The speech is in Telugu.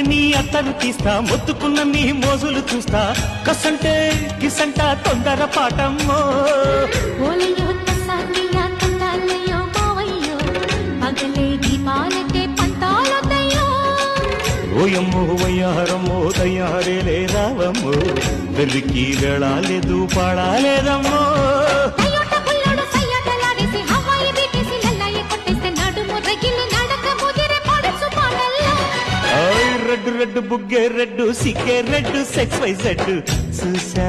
నీ అత్తను తీస్తా మొత్తుకున్న నీ మోజులు చూస్తా కసంటే కిసంట తొందర పాటమ్మో ఓలయ్యో తసానియా తందాలయ్యో మావయ్యో పగలే దీపాలకే పంతాలొద్దయ్యో ఓయమ్మో వయ్యారమ్మో తయారేలే రావమ్మో వెలికి వెళ్ళాలేదు పాడాలేదమ్మో అయ్యోట పుల్లోడు సయ్యాటలాడేసి హవాయి బీటేసి లల్లాయి కొట్టేస్తే నడుము రగిలి నడక ముదిరే పడుచు పాలల్లో రెడ్డు రెడ్డు బుగ్గే రెడ్డు సిక్కే రెడ్డు సెక్స్ వై జెడ్ చూసా